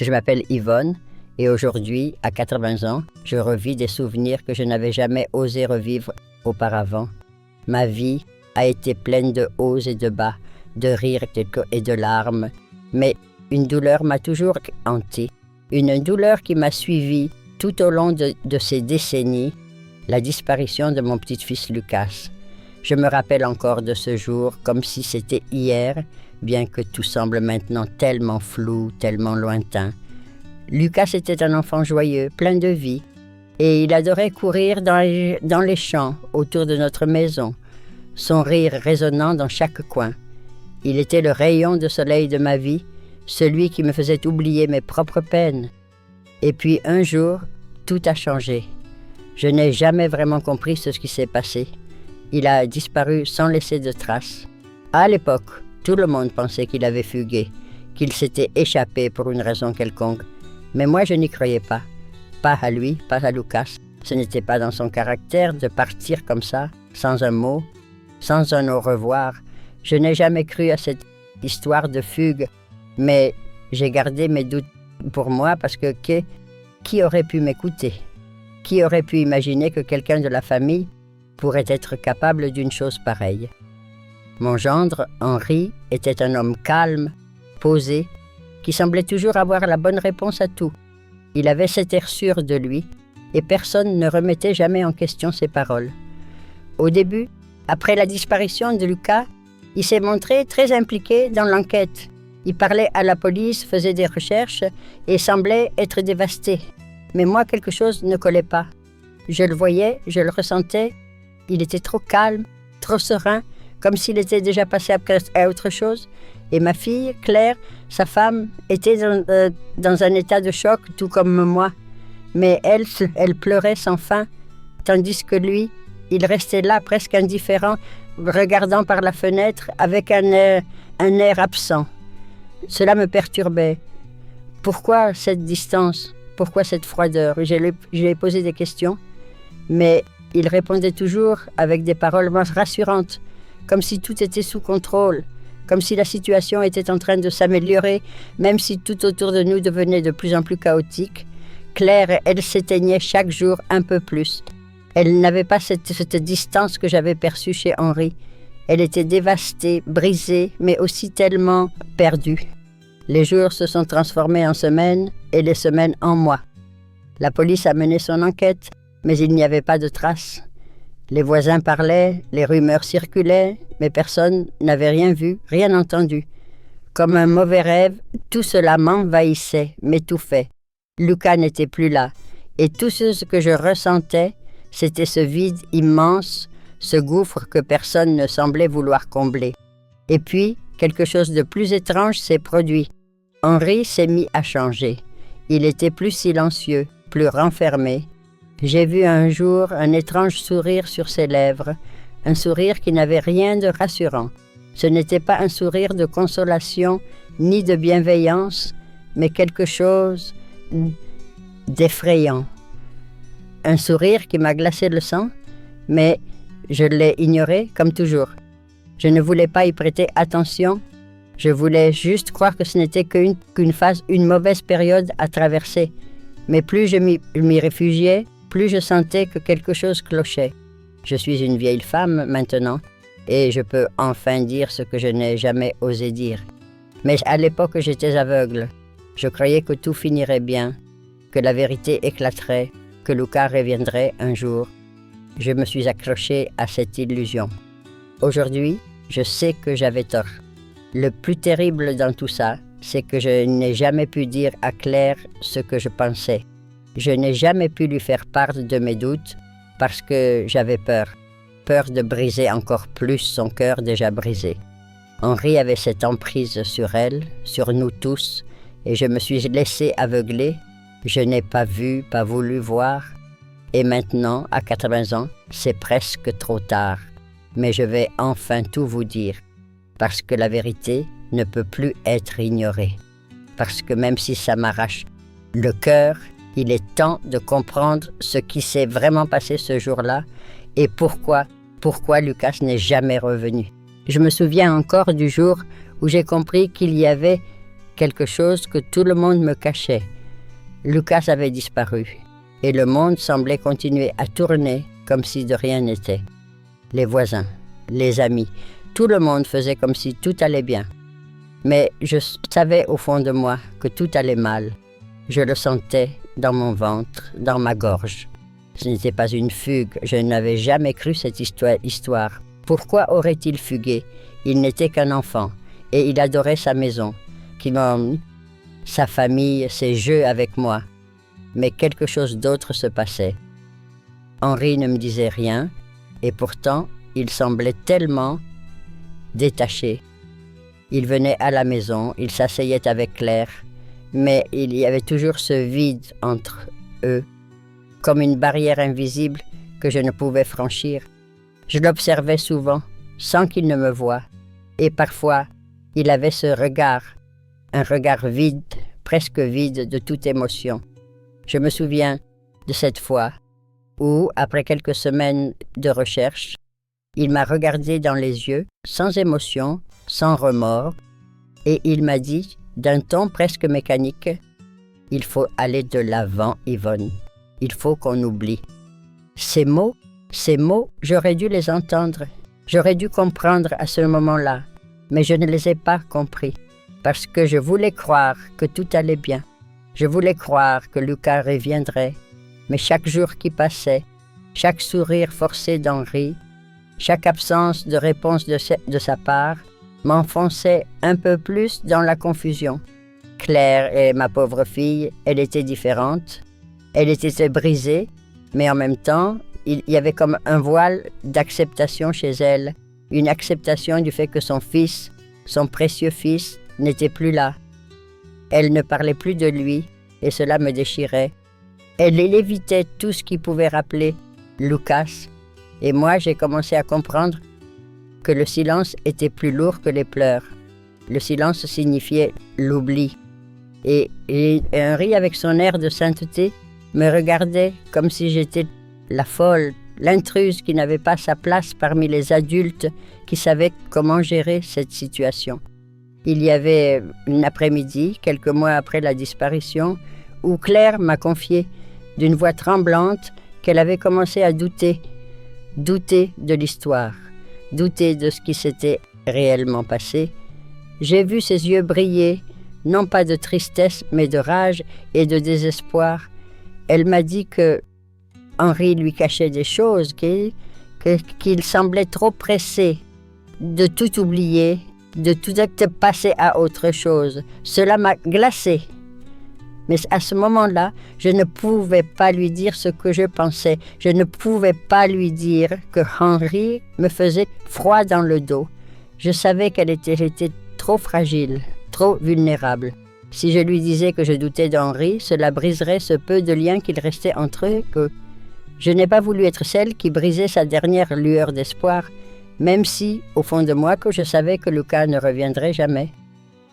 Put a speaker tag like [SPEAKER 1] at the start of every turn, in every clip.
[SPEAKER 1] Je m'appelle Yvonne et aujourd'hui, à 80 ans, je revis des souvenirs que je n'avais jamais osé revivre auparavant. Ma vie a été pleine de hauts et de bas, de rires et de larmes, mais une douleur m'a toujours hanté, une douleur qui m'a suivie tout au long de ces décennies, la disparition de mon petit-fils Lucas. Je me rappelle encore de ce jour comme si c'était hier, bien que tout semble maintenant tellement flou, tellement lointain. Lucas était un enfant joyeux, plein de vie, et il adorait courir dans les champs autour de notre maison, son rire résonnant dans chaque coin. Il était le rayon de soleil de ma vie, celui qui me faisait oublier mes propres peines. Et puis un jour, tout a changé. Je n'ai jamais vraiment compris ce qui s'est passé. Il a disparu sans laisser de traces. À l'époque, tout le monde pensait qu'il avait fugué, qu'il s'était échappé pour une raison quelconque. Mais moi, je n'y croyais pas. Pas à lui, pas à Lucas. Ce n'était pas dans son caractère de partir comme ça, sans un mot, sans un au revoir. Je n'ai jamais cru à cette histoire de fugue, mais j'ai gardé mes doutes pour moi parce que qui aurait pu m'écouter? Qui aurait pu imaginer que quelqu'un de la famille pourrait être capable d'une chose pareille? Mon gendre, Henri, était un homme calme, posé, qui semblait toujours avoir la bonne réponse à tout. Il avait cet air sûr de lui, et personne ne remettait jamais en question ses paroles. Au début, après la disparition de Lucas, il s'est montré très impliqué dans l'enquête. Il parlait à la police, faisait des recherches et semblait être dévasté. Mais moi, quelque chose ne collait pas. Je le voyais, je le ressentais. Il était trop calme, trop serein, comme s'il était déjà passé à autre chose. Et ma fille, Claire, sa femme, était dans un état de choc, tout comme moi. Mais elle pleurait sans fin, tandis que lui, il restait là, presque indifférent, regardant par la fenêtre avec un air absent. Cela me perturbait. Pourquoi cette distance? Pourquoi cette froideur? Je lui ai posé des questions, mais il répondait toujours avec des paroles rassurantes, comme si tout était sous contrôle, comme si la situation était en train de s'améliorer, même si tout autour de nous devenait de plus en plus chaotique. Claire, elle s'éteignait chaque jour un peu plus. Elle n'avait pas cette distance que j'avais perçue chez Henri. Elle était dévastée, brisée, mais aussi tellement perdue. Les jours se sont transformés en semaines et les semaines en mois. La police a mené son enquête, mais il n'y avait pas de traces. Les voisins parlaient, les rumeurs circulaient, mais personne n'avait rien vu, rien entendu. Comme un mauvais rêve, tout cela m'envahissait, m'étouffait. Lucas n'était plus là, et tout ce que je ressentais, c'était ce vide immense, ce gouffre que personne ne semblait vouloir combler. Et puis, quelque chose de plus étrange s'est produit. Henri s'est mis à changer. Il était plus silencieux, plus renfermé. J'ai vu un jour un étrange sourire sur ses lèvres, un sourire qui n'avait rien de rassurant. Ce n'était pas un sourire de consolation ni de bienveillance, mais quelque chose d'effrayant. Un sourire qui m'a glacé le sang, mais je l'ai ignoré comme toujours. Je ne voulais pas y prêter attention. Je voulais juste croire que ce n'était qu'une phase, une mauvaise période à traverser. Mais plus je m'y réfugiais, plus je sentais que quelque chose clochait. Je suis une vieille femme maintenant, et je peux enfin dire ce que je n'ai jamais osé dire. Mais à l'époque, j'étais aveugle. Je croyais que tout finirait bien, que la vérité éclaterait, que Lucas reviendrait un jour. Je me suis accrochée à cette illusion. Aujourd'hui, je sais que j'avais tort. Le plus terrible dans tout ça, c'est que je n'ai jamais pu dire à Claire ce que je pensais. Je n'ai jamais pu lui faire part de mes doutes parce que j'avais peur. Peur de briser encore plus son cœur déjà brisé. Henri avait cette emprise sur elle, sur nous tous, et je me suis laissée aveugler. Je n'ai pas vu, pas voulu voir. Et maintenant, à 80 ans, c'est presque trop tard. Mais je vais enfin tout vous dire, parce que la vérité ne peut plus être ignorée. Parce que même si ça m'arrache le cœur, il est temps de comprendre ce qui s'est vraiment passé ce jour-là et pourquoi Lucas n'est jamais revenu. Je me souviens encore du jour où j'ai compris qu'il y avait quelque chose que tout le monde me cachait. Lucas avait disparu, et le monde semblait continuer à tourner comme si de rien n'était. Les voisins, les amis, tout le monde faisait comme si tout allait bien. Mais je savais au fond de moi que tout allait mal. Je le sentais dans mon ventre, dans ma gorge. Ce n'était pas une fugue, je n'avais jamais cru cette histoire. Pourquoi aurait-il fugué? Il n'était qu'un enfant, et il adorait sa maison, sa famille, ses jeux avec moi. Mais quelque chose d'autre se passait. Henri ne me disait rien, et pourtant, il semblait tellement détaché. Il venait à la maison, il s'asseyait avec Claire, mais il y avait toujours ce vide entre eux, comme une barrière invisible que je ne pouvais franchir. Je l'observais souvent, sans qu'il ne me voie, et parfois, il avait ce regard, un regard vide, presque vide de toute émotion. Je me souviens de cette fois où, après quelques semaines de recherche, il m'a regardé dans les yeux, sans émotion, sans remords, et il m'a dit, d'un ton presque mécanique, « Il faut aller de l'avant, Yvonne. Il faut qu'on oublie. » Ces mots, j'aurais dû les entendre. J'aurais dû comprendre à ce moment-là, mais je ne les ai pas compris, parce que je voulais croire que tout allait bien. Je voulais croire que Lucas reviendrait, mais chaque jour qui passait, chaque sourire forcé d'Henri, chaque absence de réponse de sa part, m'enfonçait un peu plus dans la confusion. Claire est ma pauvre fille, elle était différente, elle était brisée, mais en même temps, il y avait comme un voile d'acceptation chez elle, une acceptation du fait que son fils, son précieux fils, n'était plus là. Elle ne parlait plus de lui, et cela me déchirait. Elle évitait tout ce qui pouvait rappeler Lucas, et moi j'ai commencé à comprendre que le silence était plus lourd que les pleurs. Le silence signifiait l'oubli. Et Henri, avec son air de sainteté, me regardait comme si j'étais la folle, l'intruse qui n'avait pas sa place parmi les adultes qui savaient comment gérer cette situation. Il y avait une après-midi, quelques mois après la disparition, où Claire m'a confié d'une voix tremblante qu'elle avait commencé à douter de l'histoire, douter de ce qui s'était réellement passé. J'ai vu ses yeux briller, non pas de tristesse, mais de rage et de désespoir. Elle m'a dit que Henri lui cachait des choses, qu'il semblait trop pressé de tout oublier, de tout passer à autre chose. Cela m'a glacée. Mais à ce moment-là, je ne pouvais pas lui dire ce que je pensais. Je ne pouvais pas lui dire que Henri me faisait froid dans le dos. Je savais qu'elle était trop fragile, trop vulnérable. Si je lui disais que je doutais d'Henri, cela briserait ce peu de lien qu'il restait entre eux. Que je n'ai pas voulu être celle qui brisait sa dernière lueur d'espoir, même si, au fond de moi, que je savais que Lucas ne reviendrait jamais.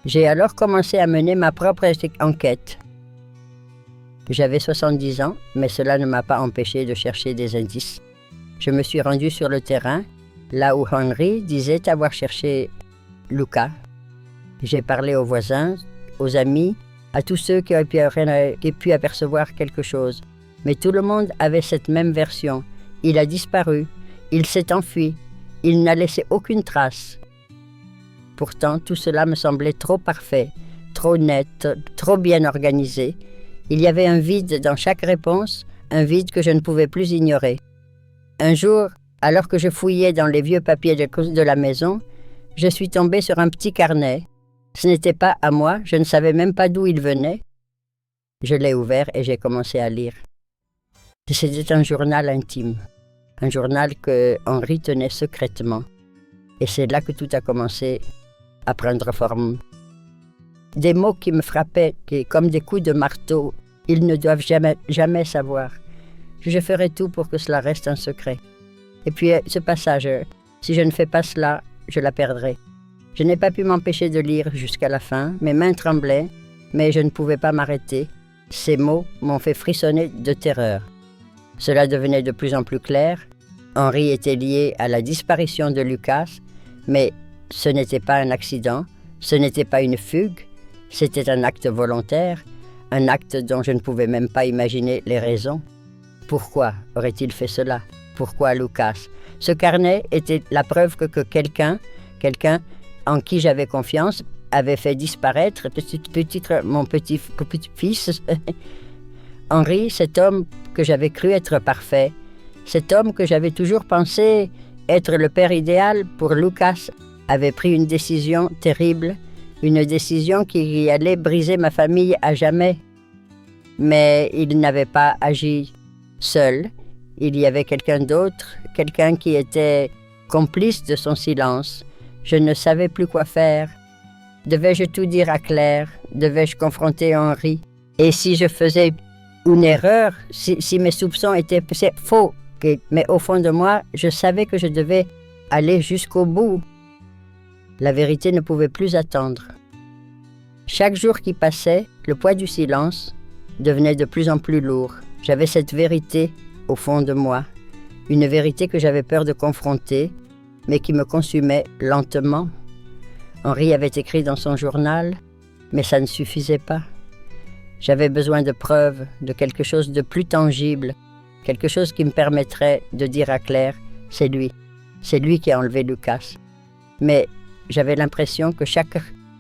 [SPEAKER 1] J'ai alors commencé à mener ma propre enquête. J'avais 70 ans, mais cela ne m'a pas empêché de chercher des indices. Je me suis rendue sur le terrain, là où Henri disait avoir cherché Lucas. J'ai parlé aux voisins, aux amis, à tous ceux qui aient pu apercevoir quelque chose. Mais tout le monde avait cette même version. Il a disparu, il s'est enfui, il n'a laissé aucune trace. Pourtant, tout cela me semblait trop parfait, trop net, trop bien organisé. Il y avait un vide dans chaque réponse, un vide que je ne pouvais plus ignorer. Un jour, alors que je fouillais dans les vieux papiers de la maison, je suis tombée sur un petit carnet. Ce n'était pas à moi, je ne savais même pas d'où il venait. Je l'ai ouvert et j'ai commencé à lire. C'était un journal intime, un journal que Henri tenait secrètement. Et c'est là que tout a commencé à prendre forme. Des mots qui me frappaient comme des coups de marteau. Ils ne doivent jamais savoir. Je ferai tout pour que cela reste un secret. Et puis ce passage, si je ne fais pas cela, je la perdrai. Je n'ai pas pu m'empêcher de lire jusqu'à la fin. Mes mains tremblaient, mais je ne pouvais pas m'arrêter. Ces mots m'ont fait frissonner de terreur. Cela devenait de plus en plus clair. Henri était lié à la disparition de Lucas, mais ce n'était pas un accident, ce n'était pas une fugue. C'était un acte volontaire, un acte dont je ne pouvais même pas imaginer les raisons. Pourquoi aurait-il fait cela? Pourquoi Lucas? Ce carnet était la preuve que quelqu'un en qui j'avais confiance, avait fait disparaître mon petit-fils, Henri, cet homme que j'avais cru être parfait, cet homme que j'avais toujours pensé être le père idéal pour Lucas, avait pris une décision terrible, une décision qui allait briser ma famille à jamais. Mais il n'avait pas agi seul, il y avait quelqu'un d'autre, quelqu'un qui était complice de son silence. Je ne savais plus quoi faire. Devais-je tout dire à Claire? Devais-je confronter Henri? Et si je faisais une erreur, si mes soupçons étaient faux, mais au fond de moi, je savais que je devais aller jusqu'au bout. La vérité ne pouvait plus attendre. Chaque jour qui passait, le poids du silence devenait de plus en plus lourd. J'avais cette vérité au fond de moi, une vérité que j'avais peur de confronter, mais qui me consumait lentement. Henri avait écrit dans son journal, mais ça ne suffisait pas. J'avais besoin de preuves, de quelque chose de plus tangible, quelque chose qui me permettrait de dire à Claire, c'est lui qui a enlevé Lucas. Mais j'avais l'impression que chaque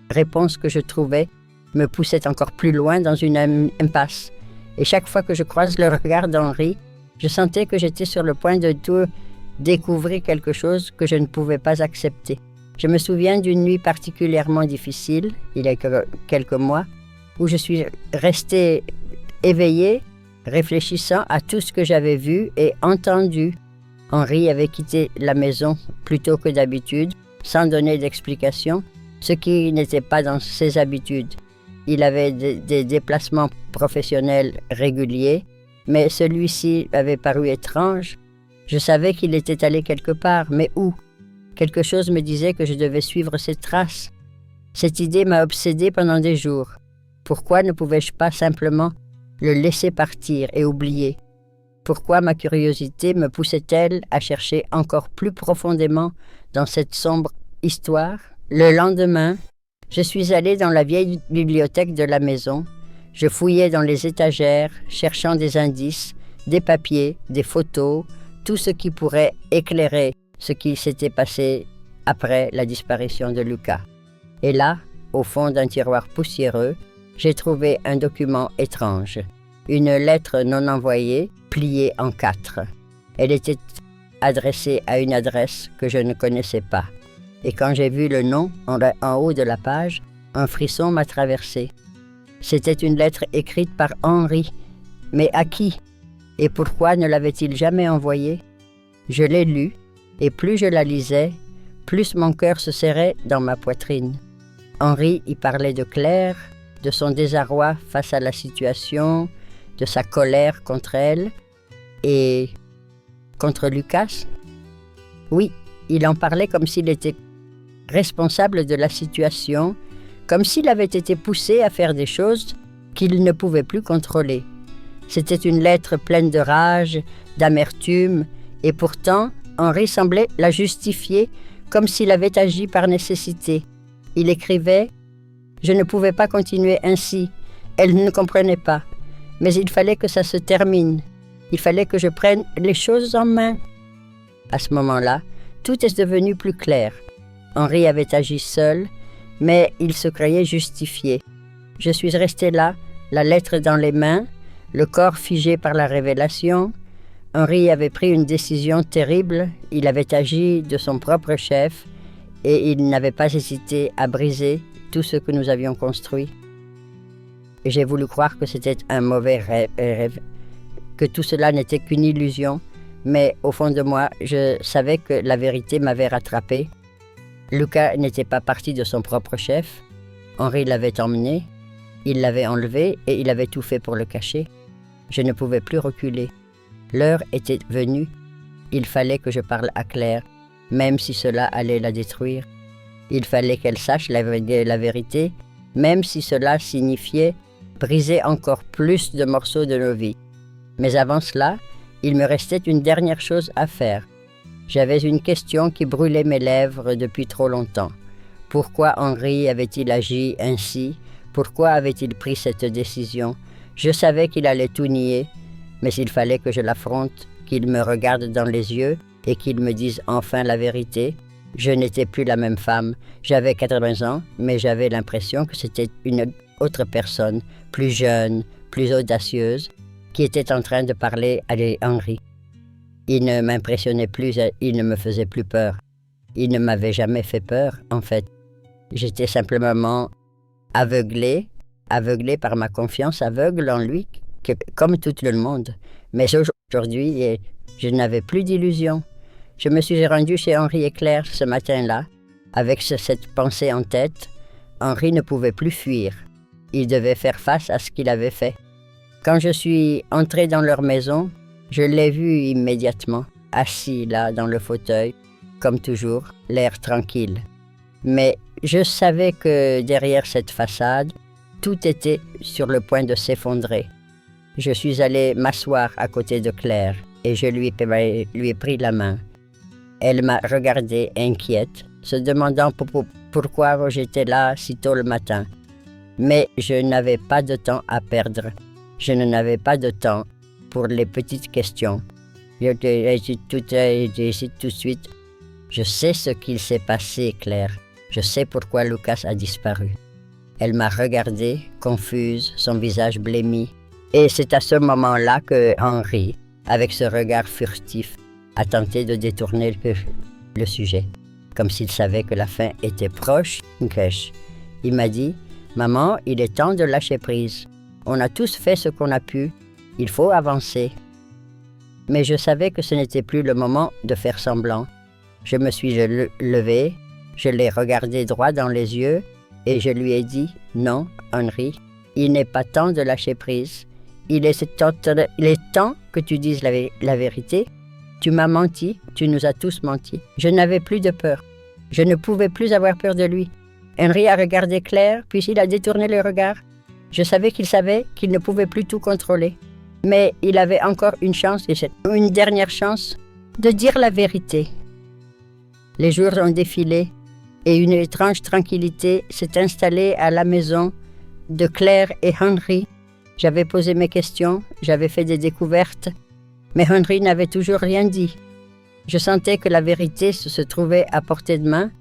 [SPEAKER 1] réponse que je trouvais me poussait encore plus loin dans une impasse. Et chaque fois que je croise le regard d'Henri, je sentais que j'étais sur le point de tout découvrir quelque chose que je ne pouvais pas accepter. Je me souviens d'une nuit particulièrement difficile, il y a quelques mois, où je suis restée éveillée, réfléchissant à tout ce que j'avais vu et entendu. Henri avait quitté la maison plus tôt que d'habitude, sans donner d'explication, ce qui n'était pas dans ses habitudes. Il avait des déplacements professionnels réguliers, mais celui-ci avait paru étrange. Je savais qu'il était allé quelque part, mais où? Quelque chose me disait que je devais suivre ses traces. Cette idée m'a obsédée pendant des jours. Pourquoi ne pouvais-je pas simplement le laisser partir et oublier? Pourquoi ma curiosité me poussait-elle à chercher encore plus profondément dans cette sombre histoire? Le lendemain, je suis allée dans la vieille bibliothèque de la maison. Je fouillais dans les étagères, cherchant des indices, des papiers, des photos, tout ce qui pourrait éclairer ce qui s'était passé après la disparition de Lucas. Et là, au fond d'un tiroir poussiéreux, j'ai trouvé un document étrange, une lettre non envoyée, pliée en 4. Elle était adressée à une adresse que je ne connaissais pas. Et quand j'ai vu le nom en haut de la page, un frisson m'a traversé. C'était une lettre écrite par Henri. Mais à qui? Et pourquoi ne l'avait-il jamais envoyée? Je l'ai lue, et plus je la lisais, plus mon cœur se serrait dans ma poitrine. Henri y parlait de Claire, de son désarroi face à la situation, de sa colère contre elle et contre Lucas. Oui, il en parlait comme s'il était responsable de la situation, comme s'il avait été poussé à faire des choses qu'il ne pouvait plus contrôler. C'était une lettre pleine de rage, d'amertume, et pourtant, Henri semblait la justifier comme s'il avait agi par nécessité. Il écrivait « Je ne pouvais pas continuer ainsi. Elle ne comprenait pas. Mais il fallait que ça se termine. Il fallait que je prenne les choses en main. » À ce moment-là, tout est devenu plus clair. Henri avait agi seul, mais il se croyait justifié. Je suis restée là, la lettre dans les mains, le corps figé par la révélation. Henri avait pris une décision terrible, il avait agi de son propre chef et il n'avait pas hésité à briser tout ce que nous avions construit. Et j'ai voulu croire que c'était un mauvais rêve, que tout cela n'était qu'une illusion, mais au fond de moi, je savais que la vérité m'avait rattrapé. Lucas n'était pas parti de son propre chef. Henri l'avait emmené, il l'avait enlevé et il avait tout fait pour le cacher. Je ne pouvais plus reculer. L'heure était venue. Il fallait que je parle à Claire, même si cela allait la détruire. Il fallait qu'elle sache la vérité, même si cela signifiait briser encore plus de morceaux de nos vies. Mais avant cela, il me restait une dernière chose à faire. J'avais une question qui brûlait mes lèvres depuis trop longtemps. Pourquoi Henri avait-il agi ainsi? Pourquoi avait-il pris cette décision? Je savais qu'il allait tout nier, mais il fallait que je l'affronte, qu'il me regarde dans les yeux et qu'il me dise enfin la vérité. Je n'étais plus la même femme. J'avais 80 ans, mais j'avais l'impression que c'était une autre personne, plus jeune, plus audacieuse, qui était en train de parler à Henri. Il ne m'impressionnait plus, il ne me faisait plus peur. Il ne m'avait jamais fait peur, en fait. J'étais simplement aveuglée par ma confiance, aveugle en lui, comme tout le monde. Mais aujourd'hui, je n'avais plus d'illusions. Je me suis rendue chez Henri et Claire ce matin-là, avec cette pensée en tête. Henri ne pouvait plus fuir. Il devait faire face à ce qu'il avait fait. Quand je suis entrée dans leur maison, je l'ai vu immédiatement, assis là dans le fauteuil, comme toujours, l'air tranquille. Mais je savais que derrière cette façade, tout était sur le point de s'effondrer. Je suis allée m'asseoir à côté de Claire et je lui ai pris la main. Elle m'a regardée inquiète, se demandant pourquoi j'étais là si tôt le matin. Mais je n'avais pas de temps à perdre. Je n'avais pas de temps pour les petites questions. J'ai dit tout de suite, je sais ce qu'il s'est passé, Claire. Je sais pourquoi Lucas a disparu. Elle m'a regardée, confuse, son visage blêmi. Et c'est à ce moment-là que Henri, avec ce regard furtif, a tenté de détourner le sujet, comme s'il savait que la fin était proche. Il m'a dit, « Maman, il est temps de lâcher prise. On a tous fait ce qu'on a pu. Il faut avancer. » Mais je savais que ce n'était plus le moment de faire semblant. Je me suis levée, je l'ai regardé droit dans les yeux et je lui ai dit, « Non, Henri, il n'est pas temps de lâcher prise. Il est temps que tu dises la vérité. Tu m'as menti, tu nous as tous menti. Je n'avais plus de peur. Je ne pouvais plus avoir peur de lui. » Henri a regardé Claire, puis il a détourné le regard. Je savais qu'il ne pouvait plus tout contrôler. Mais il avait encore une chance, une dernière chance, de dire la vérité. Les jours ont défilé et une étrange tranquillité s'est installée à la maison de Claire et Henri. J'avais posé mes questions, j'avais fait des découvertes, mais Henri n'avait toujours rien dit. Je sentais que la vérité se trouvait à portée de main,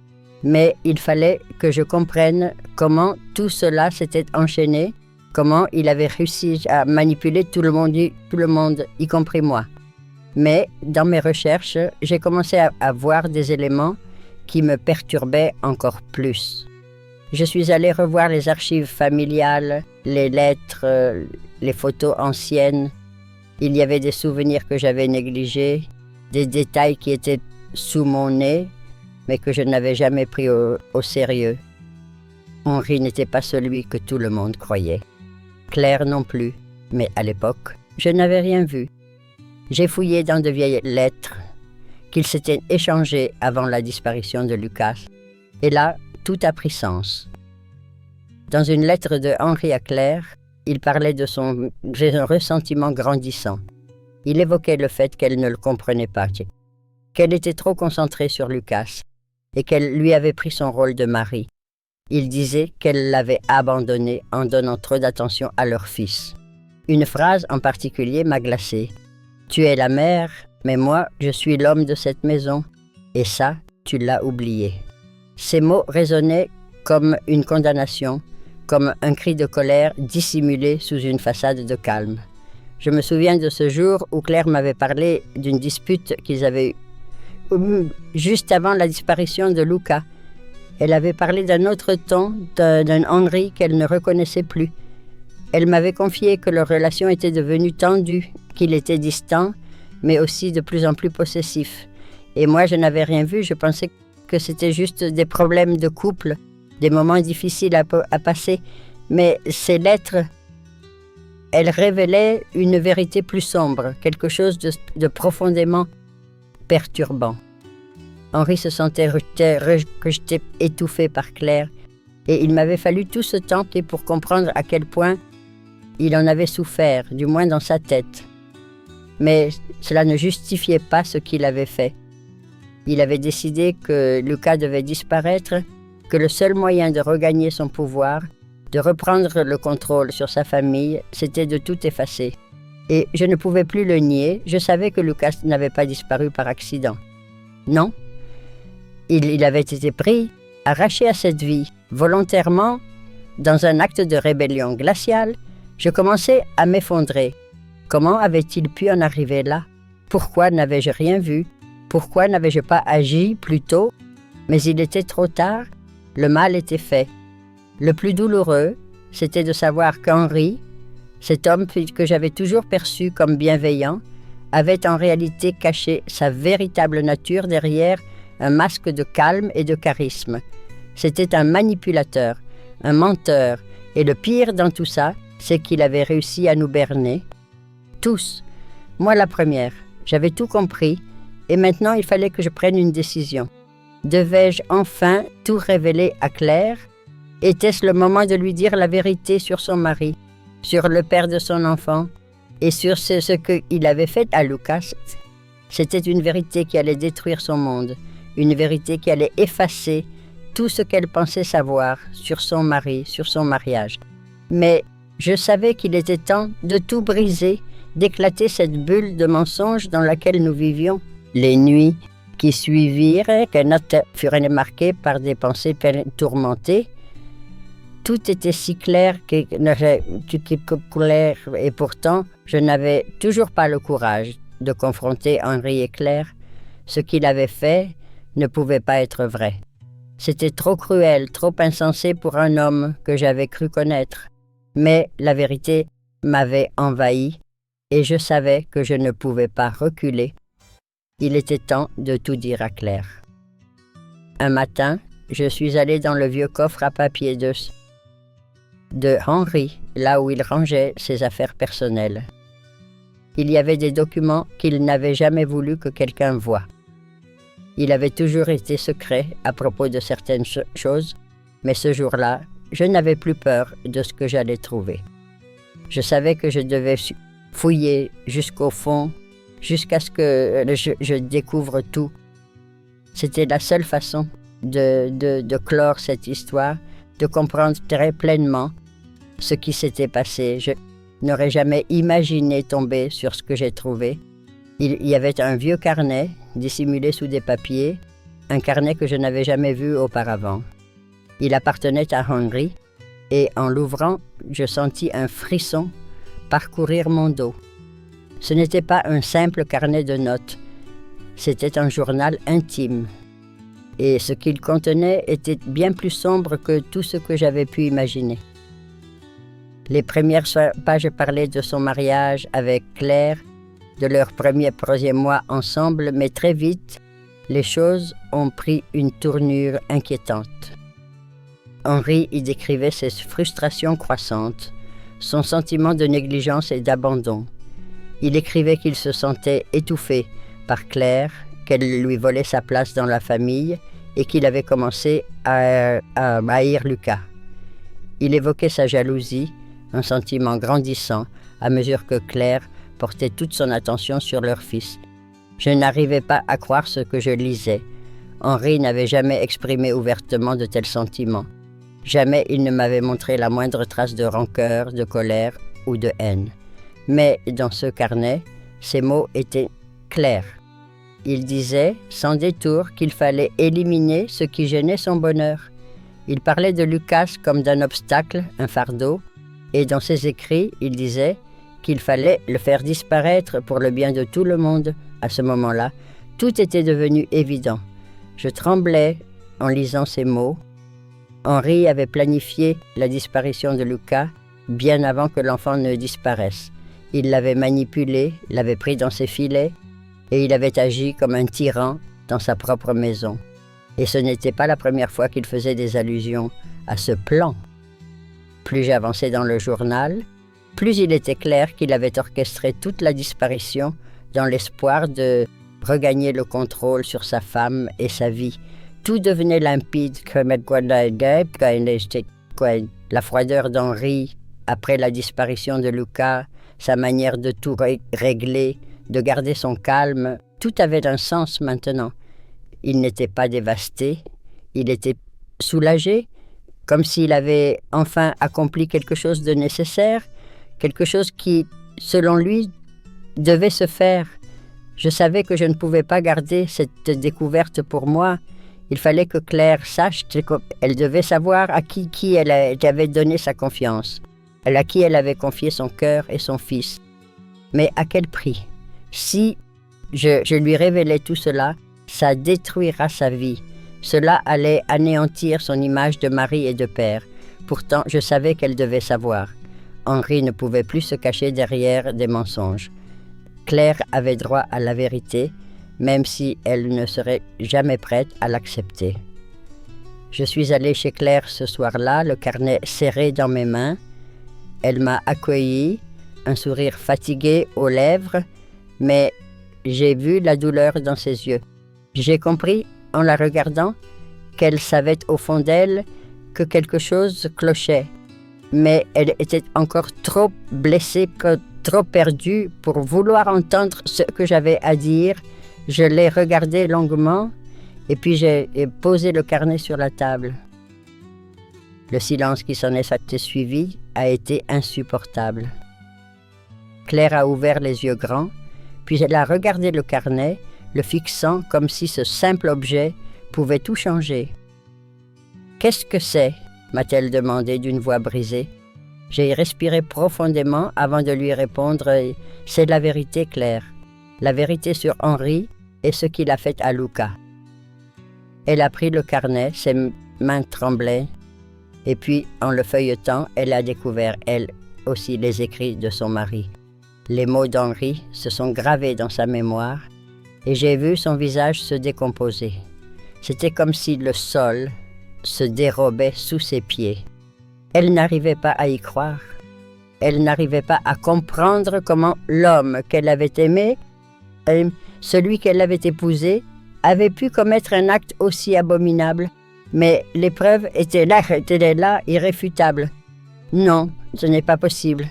[SPEAKER 1] mais il fallait que je comprenne comment tout cela s'était enchaîné, comment il avait réussi à manipuler tout le monde, y compris moi. Mais dans mes recherches, j'ai commencé à voir des éléments qui me perturbaient encore plus. Je suis allée revoir les archives familiales, les lettres, les photos anciennes. Il y avait des souvenirs que j'avais négligés, des détails qui étaient sous mon nez, mais que je n'avais jamais pris au sérieux. Henri n'était pas celui que tout le monde croyait. Claire non plus, mais à l'époque, je n'avais rien vu. J'ai fouillé dans de vieilles lettres qu'ils s'étaient échangées avant la disparition de Lucas, et là, tout a pris sens. Dans une lettre de Henri à Claire, il parlait de son ressentiment grandissant. Il évoquait le fait qu'elle ne le comprenait pas, qu'elle était trop concentrée sur Lucas et qu'elle lui avait pris son rôle de mari. Il disait qu'elle l'avait abandonné en donnant trop d'attention à leur fils. Une phrase en particulier m'a glacée. « Tu es la mère, mais moi, je suis l'homme de cette maison. Et ça, tu l'as oublié. » Ces mots résonnaient comme une condamnation, comme un cri de colère dissimulé sous une façade de calme. Je me souviens de ce jour où Claire m'avait parlé d'une dispute qu'ils avaient eue juste avant la disparition de Lucas. Elle avait parlé d'un autre ton, d'un Henri qu'elle ne reconnaissait plus. Elle m'avait confié que leur relation était devenue tendue, qu'il était distant, mais aussi de plus en plus possessif. Et moi, je n'avais rien vu, je pensais que c'était juste des problèmes de couple, des moments difficiles à passer. Mais ces lettres, elles révélaient une vérité plus sombre, quelque chose de profondément perturbant. Henri se sentait rejeté, étouffé par Claire, et il m'avait fallu tout ce temps pour comprendre à quel point il en avait souffert, du moins dans sa tête. Mais cela ne justifiait pas ce qu'il avait fait. Il avait décidé que Lucas devait disparaître, que le seul moyen de regagner son pouvoir, de reprendre le contrôle sur sa famille, c'était de tout effacer. Et je ne pouvais plus le nier, je savais que Lucas n'avait pas disparu par accident. Non, il avait été pris, arraché à cette vie, volontairement, dans un acte de rébellion glaciale. Je commençais à m'effondrer. Comment avait-il pu en arriver là? Pourquoi n'avais-je rien vu? Pourquoi n'avais-je pas agi plus tôt? Mais il était trop tard, le mal était fait. Le plus douloureux, c'était de savoir qu'Henri, cet homme que j'avais toujours perçu comme bienveillant, avait en réalité caché sa véritable nature derrière un masque de calme et de charisme. C'était un manipulateur, un menteur, et le pire dans tout ça, c'est qu'il avait réussi à nous berner. Tous, moi la première, j'avais tout compris, et maintenant il fallait que je prenne une décision. Devais-je enfin tout révéler à Claire? Était-ce le moment de lui dire la vérité sur son mari, sur le père de son enfant, et sur ce qu'il avait fait à Lucas? C'était une vérité qui allait détruire son monde, une vérité qui allait effacer tout ce qu'elle pensait savoir sur son mari, sur son mariage. Mais je savais qu'il était temps de tout briser, d'éclater cette bulle de mensonges dans laquelle nous vivions. Les nuits qui suivirent, Kenneth furent marquées par des pensées tourmentées. Tout était si clair et pourtant, je n'avais toujours pas le courage de confronter Henri et Claire. Ce qu'il avait fait ne pouvait pas être vrai. C'était trop cruel, trop insensé pour un homme que j'avais cru connaître. Mais la vérité m'avait envahi et je savais que je ne pouvais pas reculer. Il était temps de tout dire à Claire. Un matin, je suis allé dans le vieux coffre à papier de Henri, là où il rangeait ses affaires personnelles. Il y avait des documents qu'il n'avait jamais voulu que quelqu'un voie. Il avait toujours été secret à propos de certaines choses, mais ce jour-là, je n'avais plus peur de ce que j'allais trouver. Je savais que je devais fouiller jusqu'au fond, jusqu'à ce que je découvre tout. C'était la seule façon de clore cette histoire, de comprendre très pleinement ce qui s'était passé. Je n'aurais jamais imaginé tomber sur ce que j'ai trouvé. Il y avait un vieux carnet dissimulé sous des papiers, un carnet que je n'avais jamais vu auparavant. Il appartenait à Henri et en l'ouvrant, je sentis un frisson parcourir mon dos. Ce n'était pas un simple carnet de notes, c'était un journal intime. Et ce qu'il contenait était bien plus sombre que tout ce que j'avais pu imaginer. Les premières pages parlaient de son mariage avec Claire, de leur premier mois ensemble, mais très vite, les choses ont pris une tournure inquiétante. Henri y décrivait ses frustrations croissantes, son sentiment de négligence et d'abandon. Il écrivait qu'il se sentait étouffé par Claire, qu'elle lui volait sa place dans la famille et qu'il avait commencé à haïr Lucas. Il évoquait sa jalousie, un sentiment grandissant à mesure que Claire portait toute son attention sur leur fils. Je n'arrivais pas à croire ce que je lisais. Henri n'avait jamais exprimé ouvertement de tels sentiments. Jamais il ne m'avait montré la moindre trace de rancœur, de colère ou de haine. Mais dans ce carnet, ces mots étaient clairs. Il disait, sans détour, qu'il fallait éliminer ce qui gênait son bonheur. Il parlait de Lucas comme d'un obstacle, un fardeau, et dans ses écrits, il disait qu'il fallait le faire disparaître pour le bien de tout le monde. À ce moment-là, tout était devenu évident. Je tremblais en lisant ces mots. Henri avait planifié la disparition de Lucas bien avant que l'enfant ne disparaisse. Il l'avait manipulé, l'avait pris dans ses filets, et il avait agi comme un tyran dans sa propre maison. Et ce n'était pas la première fois qu'il faisait des allusions à ce plan. Plus j'avançais dans le journal, plus il était clair qu'il avait orchestré toute la disparition dans l'espoir de regagner le contrôle sur sa femme et sa vie. Tout devenait limpide comme la froideur d'Henri après la disparition de Lucas, sa manière de tout régler, de garder son calme. Tout avait un sens maintenant. Il n'était pas dévasté, il était soulagé, comme s'il avait enfin accompli quelque chose de nécessaire, quelque chose qui, selon lui, devait se faire. Je savais que je ne pouvais pas garder cette découverte pour moi. Il fallait que Claire sache qu'elle devait savoir à qui elle avait donné sa confiance, à qui elle avait confié son cœur et son fils. Mais à quel prix? Si je lui révélais tout cela, ça détruira sa vie. Cela allait anéantir son image de mari et de père. Pourtant, je savais qu'elle devait savoir. Henri ne pouvait plus se cacher derrière des mensonges. Claire avait droit à la vérité, même si elle ne serait jamais prête à l'accepter. Je suis allée chez Claire ce soir-là, le carnet serré dans mes mains. Elle m'a accueilli, un sourire fatigué aux lèvres, mais j'ai vu la douleur dans ses yeux. J'ai compris, en la regardant, qu'elle savait au fond d'elle que quelque chose clochait. Mais elle était encore trop blessée, trop perdue pour vouloir entendre ce que j'avais à dire. Je l'ai regardée longuement et puis j'ai posé le carnet sur la table. Le silence qui s'en est suivi a été insupportable. Claire a ouvert les yeux grands, puis elle a regardé le carnet, le fixant comme si ce simple objet pouvait tout changer. « Qu'est-ce que c'est » m'a-t-elle demandé d'une voix brisée. J'ai respiré profondément avant de lui répondre « C'est la vérité, Claire. La vérité sur Henri et ce qu'il a fait à Luca. » Elle a pris le carnet, ses mains tremblaient, et puis, en le feuilletant, elle a découvert, elle aussi, les écrits de son mari. Les mots d'Henri se sont gravés dans sa mémoire, et j'ai vu son visage se décomposer. C'était comme si le sol se dérobait sous ses pieds. Elle n'arrivait pas à y croire. Elle n'arrivait pas à comprendre comment l'homme qu'elle avait aimé, celui qu'elle avait épousé, avait pu commettre un acte aussi abominable. Mais les preuves étaient là, irréfutables. Non, ce n'est pas possible.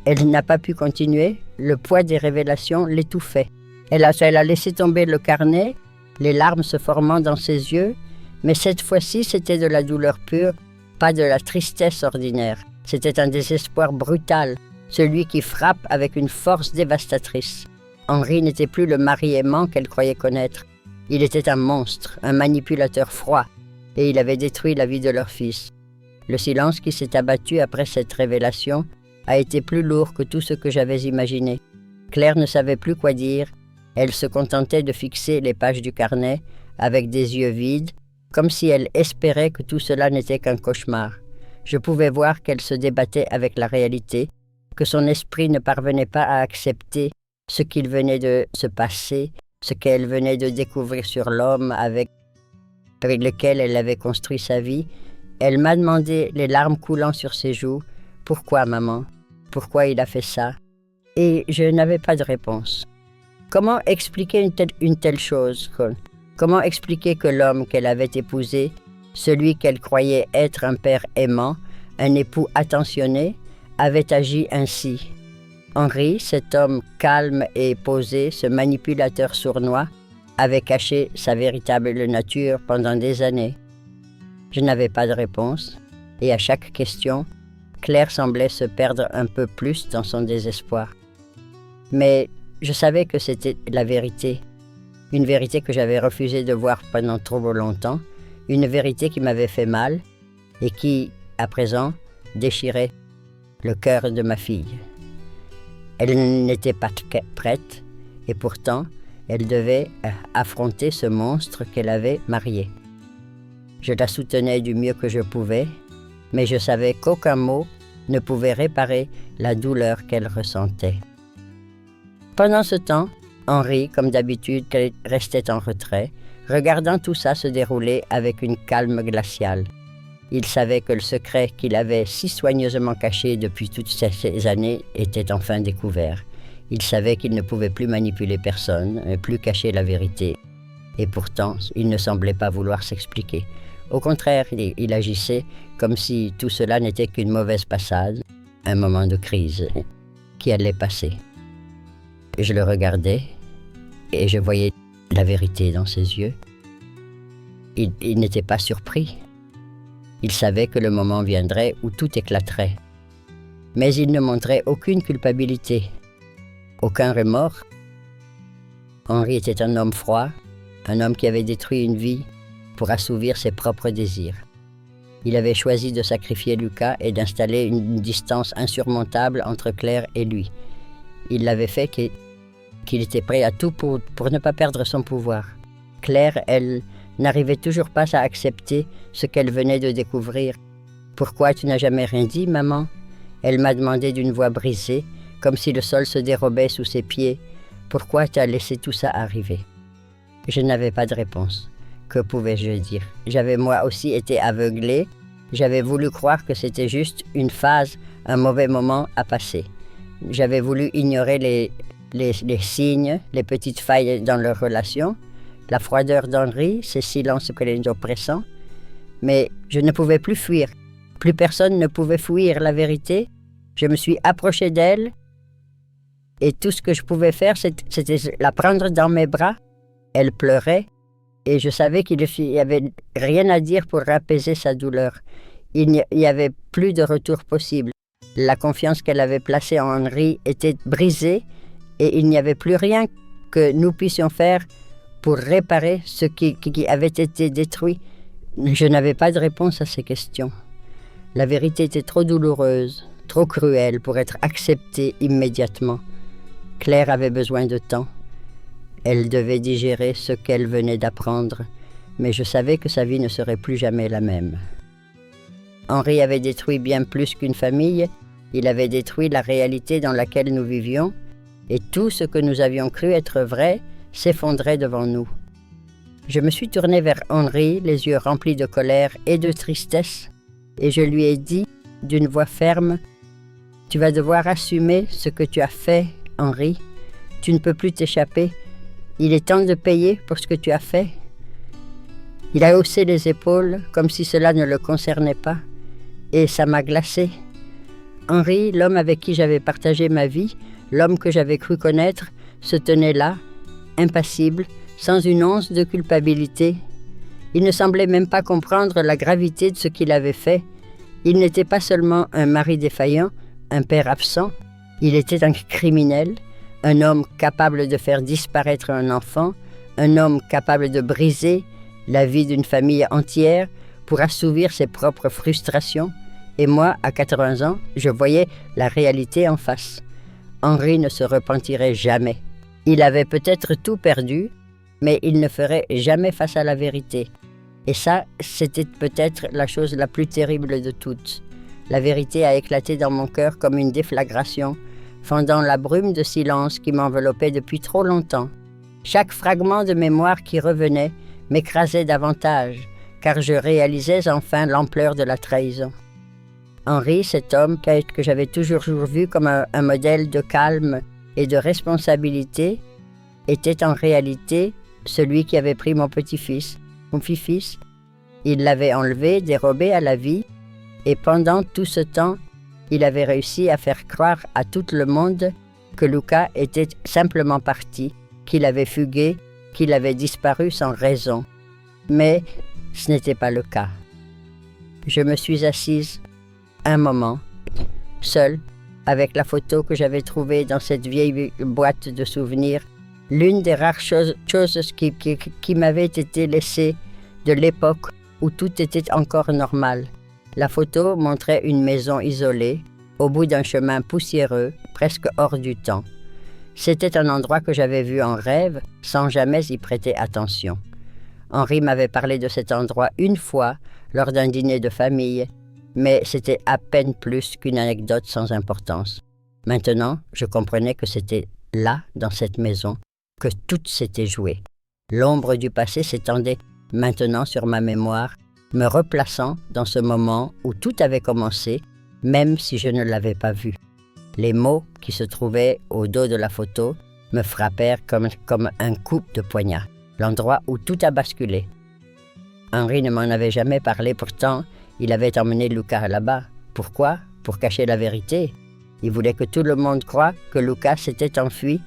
[SPEAKER 1] Elle n'a pas pu continuer, le poids des révélations l'étouffait. Elle a laissé tomber le carnet, les larmes se formant dans ses yeux, mais cette fois-ci c'était de la douleur pure, pas de la tristesse ordinaire. C'était un désespoir brutal, celui qui frappe avec une force dévastatrice. Henri n'était plus le mari aimant qu'elle croyait connaître. Il était un monstre, un manipulateur froid, et il avait détruit la vie de leur fils. Le silence qui s'est abattu après cette révélation a été plus lourd que tout ce que j'avais imaginé. Claire ne savait plus quoi dire. Elle se contentait de fixer les pages du carnet avec des yeux vides, comme si elle espérait que tout cela n'était qu'un cauchemar. Je pouvais voir qu'elle se débattait avec la réalité, que son esprit ne parvenait pas à accepter ce qu'il venait de se passer, ce qu'elle venait de découvrir sur l'homme avec lequel elle avait construit sa vie. Elle m'a demandé, les larmes coulant sur ses joues, « Pourquoi, maman? Pourquoi il a fait ça ?» Et je n'avais pas de réponse. Comment expliquer une telle chose? Comment expliquer que l'homme qu'elle avait épousé, celui qu'elle croyait être un père aimant, un époux attentionné, avait agi ainsi? Henri, cet homme calme et posé, ce manipulateur sournois, avait caché sa véritable nature pendant des années. Je n'avais pas de réponse, et à chaque question, Claire semblait se perdre un peu plus dans son désespoir. Mais je savais que c'était la vérité, une vérité que j'avais refusé de voir pendant trop longtemps, une vérité qui m'avait fait mal et qui, à présent, déchirait le cœur de ma fille. Elle n'était pas prête, et pourtant, elle devait affronter ce monstre qu'elle avait marié. Je la soutenais du mieux que je pouvais, mais je savais qu'aucun mot ne pouvait réparer la douleur qu'elle ressentait. Pendant ce temps, Henri, comme d'habitude, restait en retrait, regardant tout ça se dérouler avec une calme glaciale. Il savait que le secret qu'il avait si soigneusement caché depuis toutes ces années était enfin découvert. Il savait qu'il ne pouvait plus manipuler personne, plus cacher la vérité. Et pourtant, il ne semblait pas vouloir s'expliquer. Au contraire, il agissait comme si tout cela n'était qu'une mauvaise passade, un moment de crise qui allait passer. Je le regardais et je voyais la vérité dans ses yeux. Il n'était pas surpris. Il savait que le moment viendrait où tout éclaterait. Mais il ne montrait aucune culpabilité, aucun remords. Henri était un homme froid, un homme qui avait détruit une vie pour assouvir ses propres désirs. Il avait choisi de sacrifier Lucas et d'installer une distance insurmontable entre Claire et lui. Il l'avait fait qu'il était prêt à tout pour ne pas perdre son pouvoir. Claire, elle, n'arrivait toujours pas à accepter ce qu'elle venait de découvrir. « Pourquoi tu n'as jamais rien dit, maman ?» Elle m'a demandé d'une voix brisée, comme si le sol se dérobait sous ses pieds. « Pourquoi tu as laissé tout ça arriver ?» Je n'avais pas de réponse. Que pouvais-je dire? J'avais moi aussi été aveuglée. J'avais voulu croire que c'était juste une phase, un mauvais moment à passer. J'avais voulu ignorer les signes, les petites failles dans leur relation, la froideur d'Henri, ces silences que les oppressants. Mais je ne pouvais plus fuir. Plus personne ne pouvait fuir la vérité. Je me suis approchée d'elle et tout ce que je pouvais faire, c'était la prendre dans mes bras. Elle pleurait et je savais qu'il n'y avait rien à dire pour apaiser sa douleur. Il n'y avait plus de retour possible. La confiance qu'elle avait placée en Henri était brisée et il n'y avait plus rien que nous puissions faire pour réparer ce qui avait été détruit. Je n'avais pas de réponse à ces questions. La vérité était trop douloureuse, trop cruelle pour être acceptée immédiatement. Claire avait besoin de temps. Elle devait digérer ce qu'elle venait d'apprendre, mais je savais que sa vie ne serait plus jamais la même. Henri avait détruit bien plus qu'une famille. Il avait détruit la réalité dans laquelle nous vivions, et tout ce que nous avions cru être vrai s'effondrait devant nous. Je me suis tournée vers Henri, les yeux remplis de colère et de tristesse, et je lui ai dit d'une voix ferme, « Tu vas devoir assumer ce que tu as fait, Henri. Tu ne peux plus t'échapper. Il est temps de payer pour ce que tu as fait. » Il a haussé les épaules, comme si cela ne le concernait pas, et ça m'a glacée. Henri, l'homme avec qui j'avais partagé ma vie, l'homme que j'avais cru connaître, se tenait là, impassible, sans une once de culpabilité. Il ne semblait même pas comprendre la gravité de ce qu'il avait fait. Il n'était pas seulement un mari défaillant, un père absent, il était un criminel, un homme capable de faire disparaître un enfant, un homme capable de briser la vie d'une famille entière pour assouvir ses propres frustrations. Et moi, à 80 ans, je voyais la réalité en face. Henri ne se repentirait jamais. Il avait peut-être tout perdu, mais il ne ferait jamais face à la vérité. Et ça, c'était peut-être la chose la plus terrible de toutes. La vérité a éclaté dans mon cœur comme une déflagration, fendant la brume de silence qui m'enveloppait depuis trop longtemps. Chaque fragment de mémoire qui revenait m'écrasait davantage, car je réalisais enfin l'ampleur de la trahison. Henri, cet homme que j'avais toujours vu comme un modèle de calme et de responsabilité, était en réalité celui qui avait pris mon petit-fils, mon fils. Il l'avait enlevé, dérobé à la vie, et pendant tout ce temps, il avait réussi à faire croire à tout le monde que Lucas était simplement parti, qu'il avait fugué, qu'il avait disparu sans raison. Mais ce n'était pas le cas. Je me suis assise un moment, seule, avec la photo que j'avais trouvée dans cette vieille boîte de souvenirs, l'une des rares choses qui m'avaient été laissées de l'époque où tout était encore normal. La photo montrait une maison isolée, au bout d'un chemin poussiéreux, presque hors du temps. C'était un endroit que j'avais vu en rêve, sans jamais y prêter attention. Henri m'avait parlé de cet endroit une fois, lors d'un dîner de famille, mais c'était à peine plus qu'une anecdote sans importance. Maintenant, je comprenais que c'était là, dans cette maison, que tout s'était joué. L'ombre du passé s'étendait maintenant sur ma mémoire, me replaçant dans ce moment où tout avait commencé, même si je ne l'avais pas vu. Les mots qui se trouvaient au dos de la photo me frappèrent comme un coup de poignard, l'endroit où tout a basculé. Henri ne m'en avait jamais parlé, pourtant, il avait emmené Lucas là-bas. Pourquoi? Pour cacher la vérité. Il voulait que tout le monde croie que Lucas s'était enfui,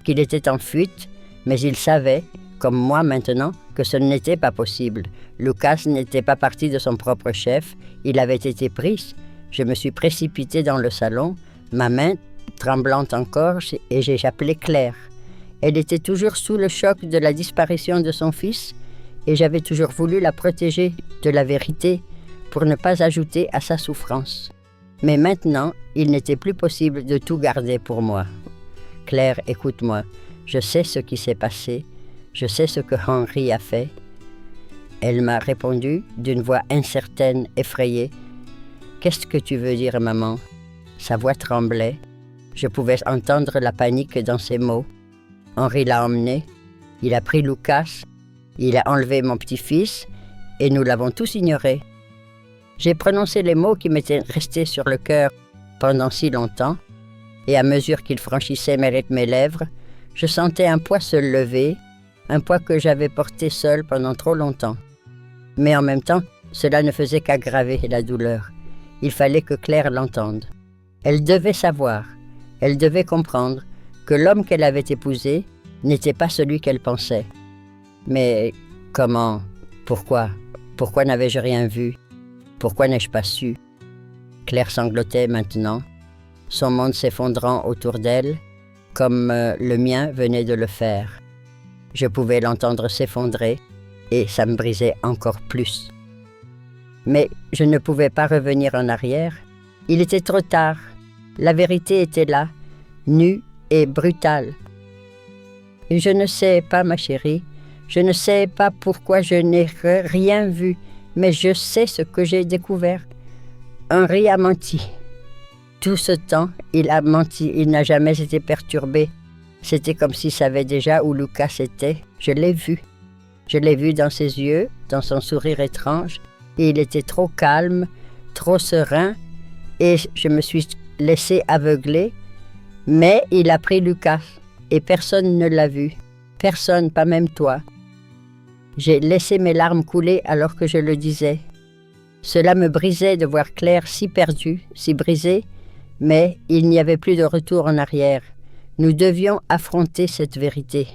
[SPEAKER 1] qu'il était en fuite, mais il savait, comme moi maintenant, que ce n'était pas possible. Lucas n'était pas parti de son propre chef, il avait été pris. Je me suis précipitée dans le salon, ma main tremblante encore, et j'ai appelé Claire. Elle était toujours sous le choc de la disparition de son fils, et j'avais toujours voulu la protéger de la vérité pour ne pas ajouter à sa souffrance. Mais maintenant, il n'était plus possible de tout garder pour moi. Claire, écoute-moi, je sais ce qui s'est passé, je sais ce que Henri a fait. Elle m'a répondu d'une voix incertaine, effrayée. « Qu'est-ce que tu veux dire, maman ?» Sa voix tremblait. Je pouvais entendre la panique dans ses mots. Henri l'a emmené, il a pris Lucas, il a enlevé mon petit-fils et nous l'avons tous ignoré. J'ai prononcé les mots qui m'étaient restés sur le cœur pendant si longtemps et à mesure qu'ils franchissaient mes lèvres, je sentais un poids se lever, un poids que j'avais porté seul pendant trop longtemps. Mais en même temps, cela ne faisait qu'aggraver la douleur. Il fallait que Claire l'entende. Elle devait savoir, elle devait comprendre que l'homme qu'elle avait épousé n'était pas celui qu'elle pensait. Mais comment? Pourquoi? Pourquoi n'avais-je rien vu? Pourquoi n'ai-je pas su? Claire sanglotait maintenant, son monde s'effondrant autour d'elle, comme le mien venait de le faire. Je pouvais l'entendre s'effondrer, et ça me brisait encore plus. Mais je ne pouvais pas revenir en arrière. Il était trop tard. La vérité était là, nue et brutale. Et je ne sais pas, ma chérie, je ne sais pas pourquoi je n'ai rien vu, mais je sais ce que j'ai découvert. Henri a menti. Tout ce temps, il a menti, il n'a jamais été perturbé. C'était comme s'il savait déjà où Lucas était. Je l'ai vu. Je l'ai vu dans ses yeux, dans son sourire étrange, et il était trop calme, trop serein, et je me suis laissée aveugler, mais il a pris Lucas, et personne ne l'a vu. Personne, pas même toi. J'ai laissé mes larmes couler alors que je le disais. Cela me brisait de voir Claire si perdue, si brisée, mais il n'y avait plus de retour en arrière. Nous devions affronter cette vérité.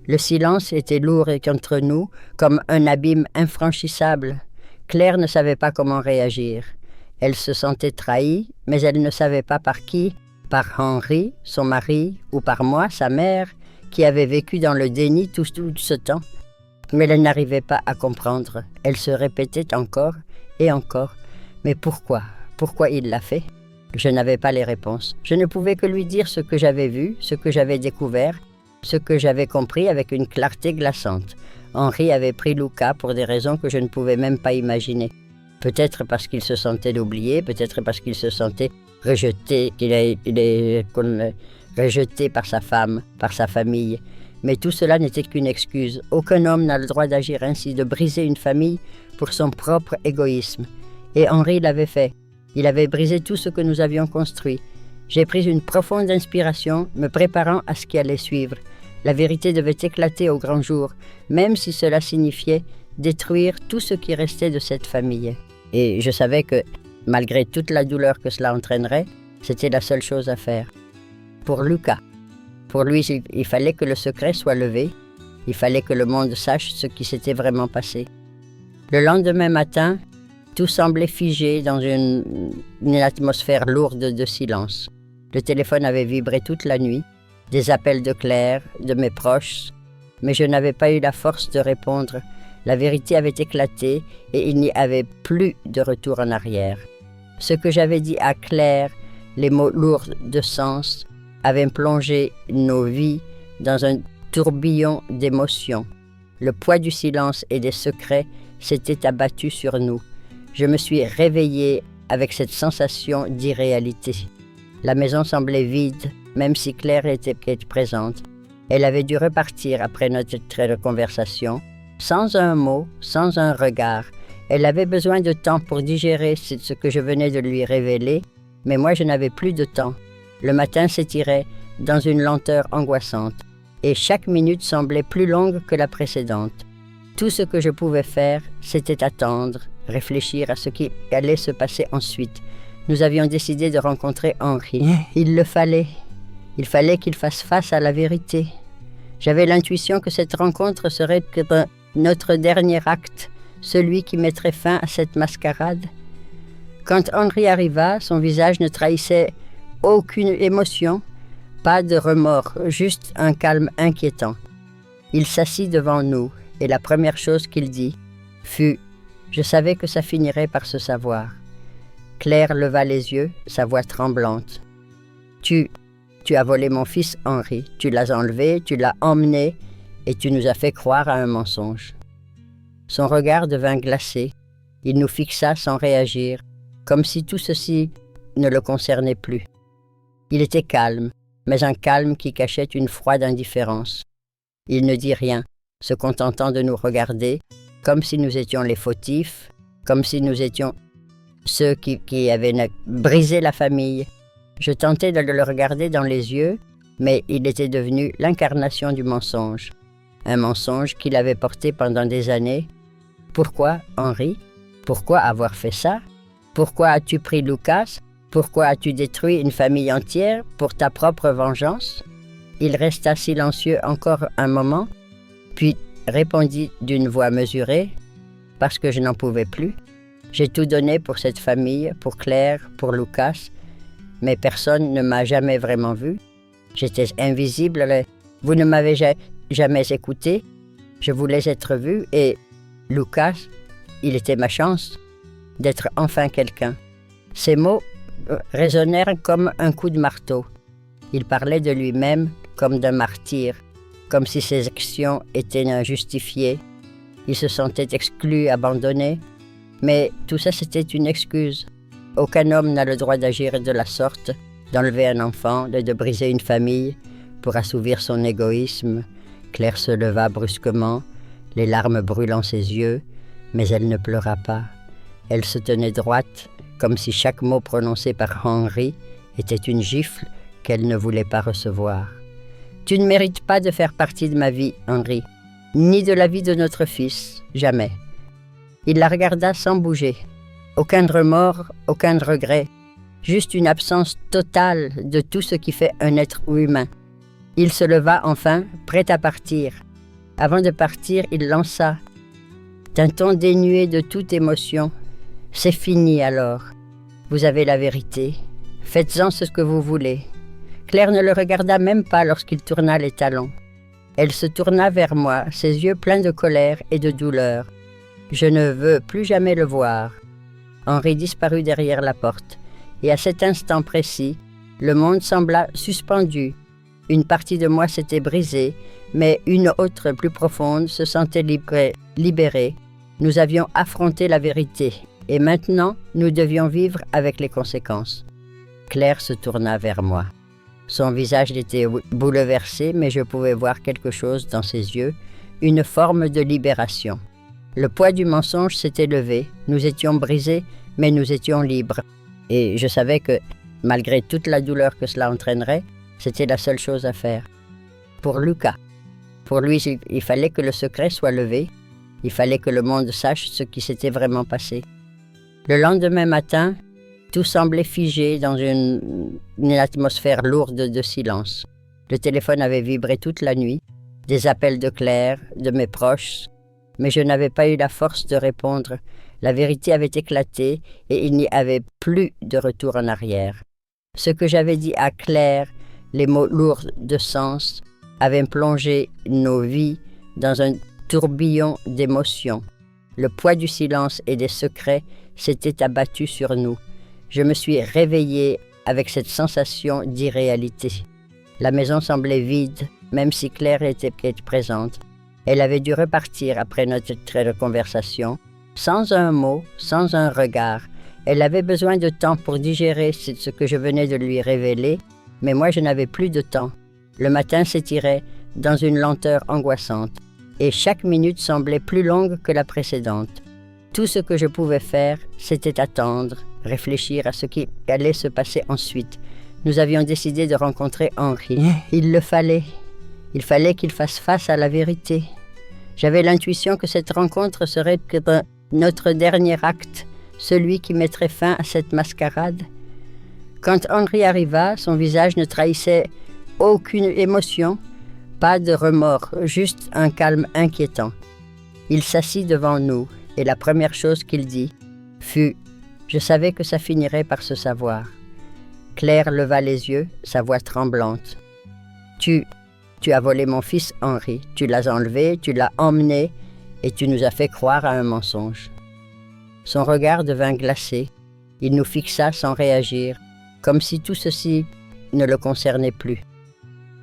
[SPEAKER 1] Le silence était lourd contre nous, comme un abîme infranchissable. Claire ne savait pas comment réagir. Elle se sentait trahie, mais elle ne savait pas par qui, par Henri, son mari, ou par moi, sa mère, qui avait vécu dans le déni tout ce temps. Mais elle n'arrivait pas à comprendre. Elle se répétait encore et encore. Mais pourquoi? Pourquoi il l'a fait? Je n'avais pas les réponses. Je ne pouvais que lui dire ce que j'avais vu, ce que j'avais découvert, ce que j'avais compris avec une clarté glaçante. Henri avait pris Lucas pour des raisons que je ne pouvais même pas imaginer. Peut-être parce qu'il se sentait oublié, peut-être parce qu'il se sentait rejeté, qu'il est rejeté par sa femme, par sa famille. Mais tout cela n'était qu'une excuse. Aucun homme n'a le droit d'agir ainsi, de briser une famille pour son propre égoïsme. Et Henri l'avait fait. Il avait brisé tout ce que nous avions construit. J'ai pris une profonde inspiration, me préparant à ce qui allait suivre. La vérité devait éclater au grand jour, même si cela signifiait détruire tout ce qui restait de cette famille. Et je savais que, malgré toute la douleur que cela entraînerait, c'était la seule chose à faire. Pour Lucas. Pour lui, il fallait que le secret soit levé. Il fallait que le monde sache ce qui s'était vraiment passé. Le lendemain matin, tout semblait figé dans une atmosphère lourde de silence. Le téléphone avait vibré toute la nuit, des appels de Claire, de mes proches, mais je n'avais pas eu la force de répondre. La vérité avait éclaté et il n'y avait plus de retour en arrière. Ce que j'avais dit à Claire, les mots lourds de sens, avaient plongé nos vies dans un tourbillon d'émotions. Le poids du silence et des secrets s'était abattu sur nous. Je me suis réveillée avec cette sensation d'irréalité. La maison semblait vide, même si Claire était présente. Elle avait dû repartir après notre conversation, sans un mot, sans un regard. Elle avait besoin de temps pour digérer ce que je venais de lui révéler, mais moi je n'avais plus de temps. Le matin s'étirait dans une lenteur angoissante, et chaque minute semblait plus longue que la précédente. Tout ce que je pouvais faire, c'était attendre, réfléchir à ce qui allait se passer ensuite. Nous avions décidé de rencontrer Henri. Il le fallait. Il fallait qu'il fasse face à la vérité. J'avais l'intuition que cette rencontre serait notre dernier acte, celui qui mettrait fin à cette mascarade? Quand Henri arriva, son visage ne trahissait aucune émotion, pas de remords, juste un calme inquiétant. Il s'assit devant nous, et la première chose qu'il dit fut « Je savais que ça finirait par se savoir ». Claire leva les yeux, sa voix tremblante. « Tu as volé mon fils Henri, tu l'as enlevé, tu l'as emmené, et tu nous as fait croire à un mensonge. » Son regard devint glacé. Il nous fixa sans réagir, comme si tout ceci ne le concernait plus. Il était calme, mais un calme qui cachait une froide indifférence. Il ne dit rien, se contentant de nous regarder, comme si nous étions les fautifs, comme si nous étions ceux qui avaient brisé la famille. Je tentais de le regarder dans les yeux, mais il était devenu l'incarnation du mensonge. Un mensonge qu'il avait porté pendant des années. Pourquoi, Henri? Pourquoi avoir fait ça? Pourquoi as-tu pris Lucas? Pourquoi as-tu détruit une famille entière pour ta propre vengeance? Il resta silencieux encore un moment, puis répondit d'une voix mesurée, parce que je n'en pouvais plus. J'ai tout donné pour cette famille, pour Claire, pour Lucas, mais personne ne m'a jamais vraiment vu. J'étais invisible, vous ne m'avez jamais écouté, je voulais être vu et Lucas, il était ma chance d'être enfin quelqu'un. Ces mots résonnèrent comme un coup de marteau. Il parlait de lui-même comme d'un martyr, comme si ses actions étaient injustifiées. Il se sentait exclu, abandonné. Mais tout ça, c'était une excuse. Aucun homme n'a le droit d'agir de la sorte, d'enlever un enfant, de briser une famille pour assouvir son égoïsme. Claire se leva brusquement, les larmes brûlant ses yeux, mais elle ne pleura pas. Elle se tenait droite, comme si chaque mot prononcé par Henri était une gifle qu'elle ne voulait pas recevoir. « Tu ne mérites pas de faire partie de ma vie, Henri, ni de la vie de notre fils, jamais. » Il la regarda sans bouger. Aucun remords, aucun regret, juste une absence totale de tout ce qui fait un être humain. Il se leva enfin, prêt à partir. Avant de partir, il lança, d'un ton dénué de toute émotion, « C'est fini alors. Vous avez la vérité. Faites-en ce que vous voulez. » Claire ne le regarda même pas lorsqu'il tourna les talons. Elle se tourna vers moi, ses yeux pleins de colère et de douleur. Je ne veux plus jamais le voir. Henri disparut derrière la porte, et à cet instant précis, le monde sembla suspendu. Une partie de moi s'était brisée, mais une autre, plus profonde, se sentait libérée. Nous avions affronté la vérité, et maintenant, nous devions vivre avec les conséquences. Claire se tourna vers moi. Son visage était bouleversé, mais je pouvais voir quelque chose dans ses yeux, une forme de libération. Le poids du mensonge s'était levé, nous étions brisés, mais nous étions libres. Et je savais que, malgré toute la douleur que cela entraînerait, c'était la seule chose à faire. Pour Lucas. Pour lui, il fallait que le secret soit levé, il fallait que le monde sache ce qui s'était vraiment passé. Le lendemain matin, tout semblait figé dans une atmosphère lourde de silence. Le téléphone avait vibré toute la nuit, des appels de Claire, de mes proches, mais je n'avais pas eu la force de répondre. La vérité avait éclaté et il n'y avait plus de retour en arrière. Ce que j'avais dit à Claire, les mots lourds de sens, avaient plongé nos vies dans un tourbillon d'émotions. Le poids du silence et des secrets s'était abattu sur nous. Je me suis réveillée avec cette sensation d'irréalité. La maison semblait vide, même si Claire était présente. Elle avait dû repartir après notre conversation, sans un mot, sans un regard. Elle avait besoin de temps pour digérer ce que je venais de lui révéler, mais moi je n'avais plus de temps. Le matin s'étirait dans une lenteur angoissante, et chaque minute semblait plus longue que la précédente. Tout ce que je pouvais faire, c'était attendre, réfléchir à ce qui allait se passer ensuite. Nous avions décidé de rencontrer Henri. Il le fallait. Il fallait qu'il fasse face à la vérité. J'avais l'intuition que cette rencontre serait notre dernier acte, celui qui mettrait fin à cette mascarade. Quand Henri arriva, son visage ne trahissait aucune émotion, pas de remords, juste un calme inquiétant. Il s'assit devant nous et la première chose qu'il dit fut « Je savais que ça finirait par se savoir ». Claire leva les yeux, sa voix tremblante. « Tu as volé mon fils Henri, tu l'as enlevé, tu l'as emmené et tu nous as fait croire à un mensonge. » Son regard devint glacé. Il nous fixa sans réagir, comme si tout ceci ne le concernait plus.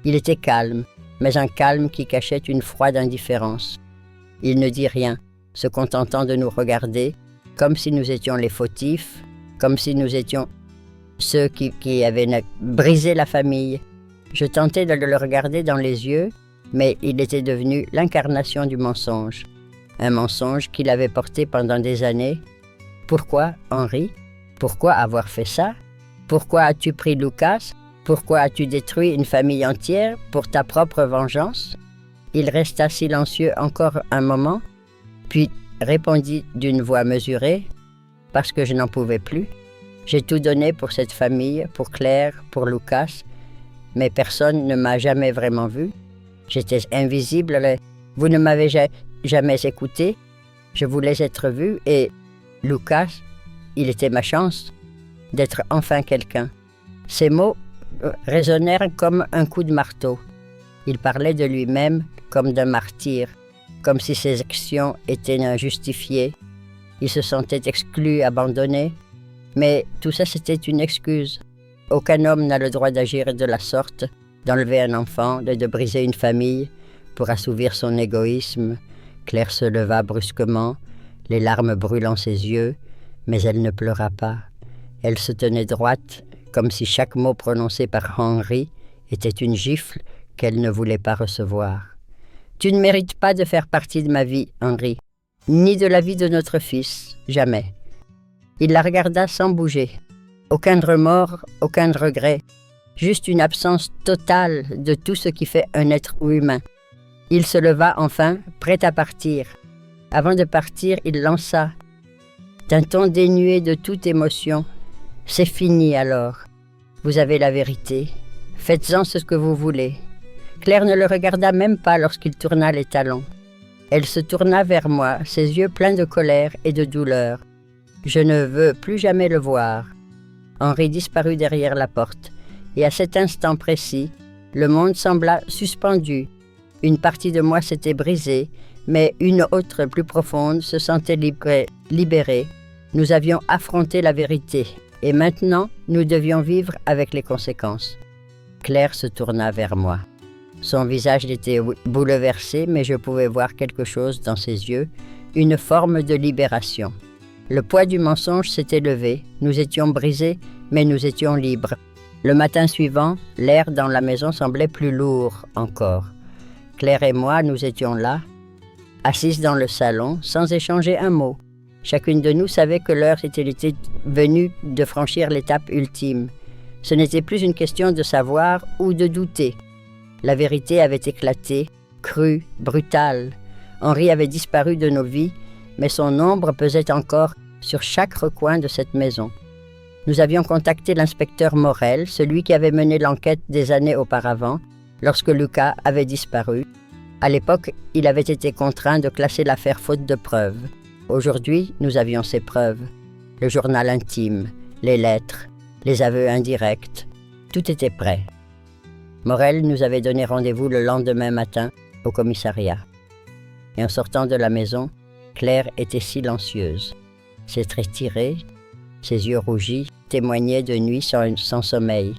[SPEAKER 1] Il était calme, mais un calme qui cachait une froide indifférence. Il ne dit rien, se contentant de nous regarder, comme si nous étions les fautifs, comme si nous étions ceux qui avaient brisé la famille. Je tentais de le regarder dans les yeux, mais il était devenu l'incarnation du mensonge. Un mensonge qu'il avait porté pendant des années. Pourquoi, Henri? Pourquoi avoir fait ça? Pourquoi as-tu pris Lucas? Pourquoi as-tu détruit une famille entière pour ta propre vengeance? Il resta silencieux encore un moment, puis répondit d'une voix mesurée, parce que je n'en pouvais plus. J'ai tout donné pour cette famille, pour Claire, pour Lucas, mais personne ne m'a jamais vraiment vu. J'étais invisible, vous ne m'avez jamais écouté. Je voulais être vu et Lucas, il était ma chance d'être enfin quelqu'un. Ces mots résonnèrent comme un coup de marteau. Il parlait de lui-même comme d'un martyr, comme si ses actions étaient injustifiées. Il se sentait exclu, abandonné. Mais tout ça, c'était une excuse. Aucun homme n'a le droit d'agir de la sorte, d'enlever un enfant, de briser une famille pour assouvir son égoïsme. Claire se leva brusquement, les larmes brûlant ses yeux, mais elle ne pleura pas. Elle se tenait droite, comme si chaque mot prononcé par Henri était une gifle qu'elle ne voulait pas recevoir. « Tu ne mérites pas de faire partie de ma vie, Henri, ni de la vie de notre fils, jamais. » Il la regarda sans bouger. Aucun remords, aucun regret, juste une absence totale de tout ce qui fait un être humain. Il se leva enfin, prêt à partir. Avant de partir, il lança, d'un ton dénué de toute émotion, « C'est fini alors. Vous avez la vérité. Faites-en ce que vous voulez. » Claire ne le regarda même pas lorsqu'il tourna les talons. Elle se tourna vers moi, ses yeux pleins de colère et de douleur. Je ne veux plus jamais le voir. Henri disparut derrière la porte, et à cet instant précis, le monde sembla suspendu. Une partie de moi s'était brisée, mais une autre plus profonde se sentait libérée. Nous avions affronté la vérité, et maintenant nous devions vivre avec les conséquences. Claire se tourna vers moi. Son visage était bouleversé, mais je pouvais voir quelque chose dans ses yeux, une forme de libération. Le poids du mensonge s'était levé, nous étions brisés, mais nous étions libres. Le matin suivant, l'air dans la maison semblait plus lourd encore. Claire et moi, nous étions là, assises dans le salon, sans échanger un mot. Chacune de nous savait que l'heure était venue de franchir l'étape ultime. Ce n'était plus une question de savoir ou de douter. La vérité avait éclaté, crue, brutale. Henri avait disparu de nos vies, mais son ombre pesait encore sur chaque recoin de cette maison. Nous avions contacté l'inspecteur Morel, celui qui avait mené l'enquête des années auparavant, lorsque Lucas avait disparu. À l'époque, il avait été contraint de classer l'affaire faute de preuves. Aujourd'hui, nous avions ces preuves. Le journal intime, les lettres, les aveux indirects, tout était prêt. Morel nous avait donné rendez-vous le lendemain matin au commissariat. Et en sortant de la maison, Claire était silencieuse. Ses traits tirés, ses yeux rougis témoignaient de nuits sans sommeil.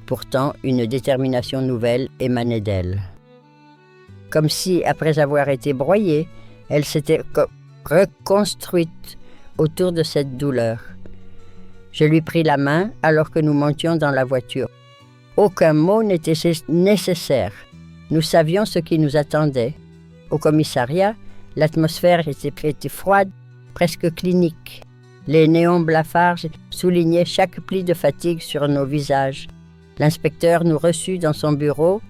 [SPEAKER 1] Pourtant, une détermination nouvelle émanait d'elle. Comme si, après avoir été broyée, elle s'était reconstruite autour de cette douleur. Je lui pris la main alors que nous montions dans la voiture. Aucun mot n'était nécessaire. Nous savions ce qui nous attendait. Au commissariat, l'atmosphère était froide, presque clinique. Les néons blafards soulignaient chaque pli de fatigue sur nos visages. L'inspecteur nous reçut dans son bureau,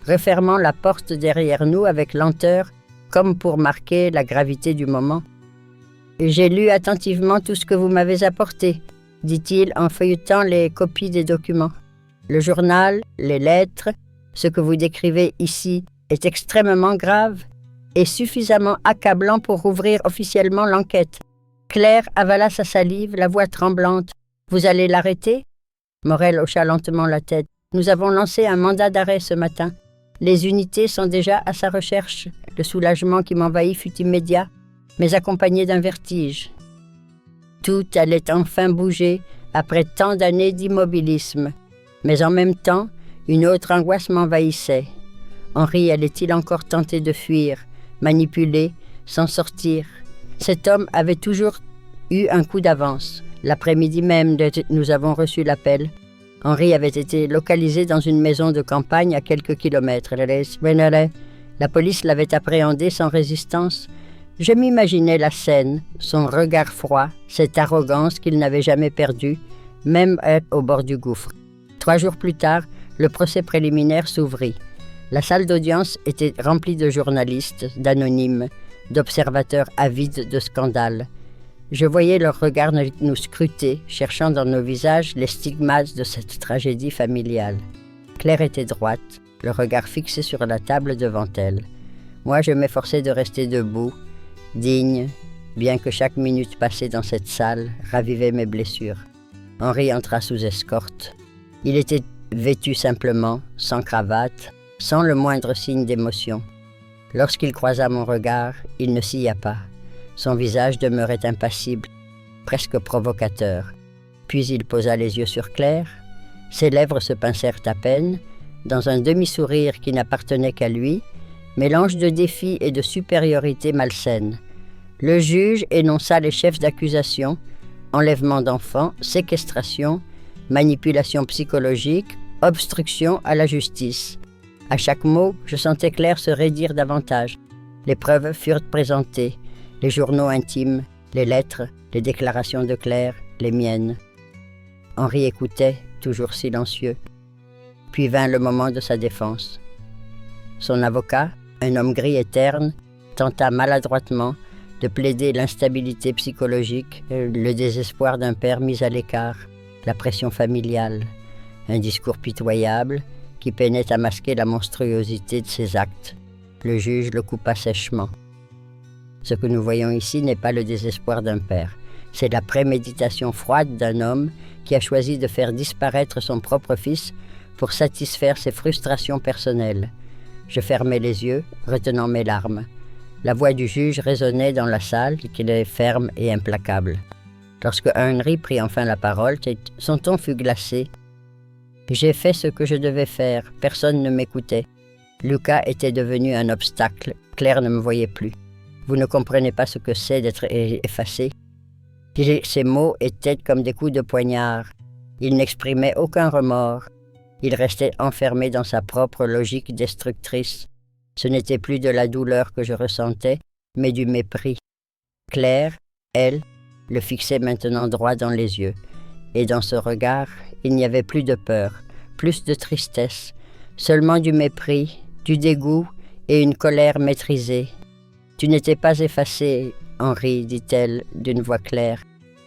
[SPEAKER 1] refermant la porte derrière nous avec lenteur, comme pour marquer la gravité du moment. « J'ai lu attentivement tout ce que vous m'avez apporté, » dit-il en feuilletant les copies des documents. « Le journal, les lettres, ce que vous décrivez ici est extrêmement grave et suffisamment accablant pour ouvrir officiellement l'enquête. Claire avala sa salive, la voix tremblante. « Vous allez l'arrêter » Morel hocha lentement la tête. « Nous avons lancé un mandat d'arrêt ce matin. Les unités sont déjà à sa recherche. » Le soulagement qui m'envahit fut immédiat, mais accompagné d'un vertige. Tout allait enfin bouger après tant d'années d'immobilisme. Mais en même temps, une autre angoisse m'envahissait. Henri allait-il encore tenter de fuir, manipuler, s'en sortir? Cet homme avait toujours eu un coup d'avance. L'après-midi même, nous avons reçu l'appel. Henri avait été localisé dans une maison de campagne à quelques kilomètres. La police l'avait appréhendé sans résistance. Je m'imaginais la scène, son regard froid, cette arrogance qu'il n'avait jamais perdue, même au bord du gouffre. 3 jours plus tard, le procès préliminaire s'ouvrit. La salle d'audience était remplie de journalistes, d'anonymes, d'observateurs avides de scandales. Je voyais leurs regards nous scruter, cherchant dans nos visages les stigmates de cette tragédie familiale. Claire était droite, le regard fixé sur la table devant elle. Moi, je m'efforçais de rester debout, digne, bien que chaque minute passée dans cette salle ravivait mes blessures. Henri entra sous escorte. Il était vêtu simplement, sans cravate, sans le moindre signe d'émotion. Lorsqu'il croisa mon regard, il ne sia pas. Son visage demeurait impassible, presque provocateur. Puis il posa les yeux sur Claire. Ses lèvres se pincèrent à peine, dans un demi-sourire qui n'appartenait qu'à lui, mélange de défi et de supériorité malsaine. Le juge énonça les chefs d'accusation: enlèvement d'enfants, séquestration, manipulation psychologique, obstruction à la justice. À chaque mot, je sentais Claire se raidir davantage. Les preuves furent présentées, les journaux intimes, les lettres, les déclarations de Claire, les miennes. Henri écoutait, toujours silencieux. Puis vint le moment de sa défense. Son avocat, un homme gris et terne, tenta maladroitement de plaider l'instabilité psychologique, le désespoir d'un père mis à l'écart, la pression familiale, un discours pitoyable qui peinait à masquer la monstruosité de ses actes. Le juge le coupa sèchement. Ce que nous voyons ici n'est pas le désespoir d'un père, c'est la préméditation froide d'un homme qui a choisi de faire disparaître son propre fils pour satisfaire ses frustrations personnelles. Je fermai les yeux, retenant mes larmes. La voix du juge résonnait dans la salle, qui est ferme et implacable. Lorsque Henri prit enfin la parole, son ton fut glacé. J'ai fait ce que je devais faire, personne ne m'écoutait. Lucas était devenu un obstacle, Claire ne me voyait plus. Vous ne comprenez pas ce que c'est d'être effacé. Ces mots étaient comme des coups de poignard. Il n'exprimait aucun remords. Il restait enfermé dans sa propre logique destructrice. Ce n'était plus de la douleur que je ressentais, mais du mépris. Claire, elle, le fixait maintenant droit dans les yeux. Et dans ce regard, il n'y avait plus de peur, plus de tristesse, seulement du mépris, du dégoût et une colère maîtrisée. « Tu n'étais pas effacé, Henri, dit-elle d'une voix claire.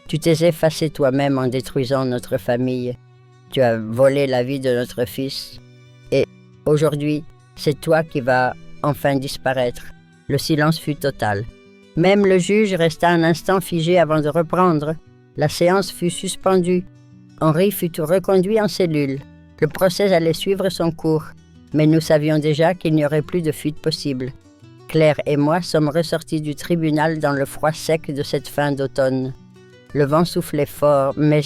[SPEAKER 1] Tu t'es effacé toi-même en détruisant notre famille. Tu as volé la vie de notre fils. Et aujourd'hui, c'est toi qui vas enfin disparaître. » Le silence fut total. Même le juge resta un instant figé avant de reprendre. La séance fut suspendue. Henri fut reconduit en cellule. Le procès allait suivre son cours. Mais nous savions déjà qu'il n'y aurait plus de fuite possible. Claire et moi sommes ressortis du tribunal dans le froid sec de cette fin d'automne. Le vent soufflait fort, mais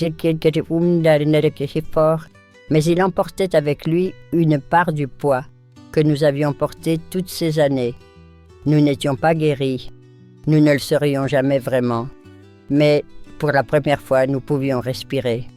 [SPEAKER 1] il emportait avec lui une part du poids que nous avions porté toutes ces années. Nous n'étions pas guéris, nous ne le serions jamais vraiment, mais pour la première fois nous pouvions respirer.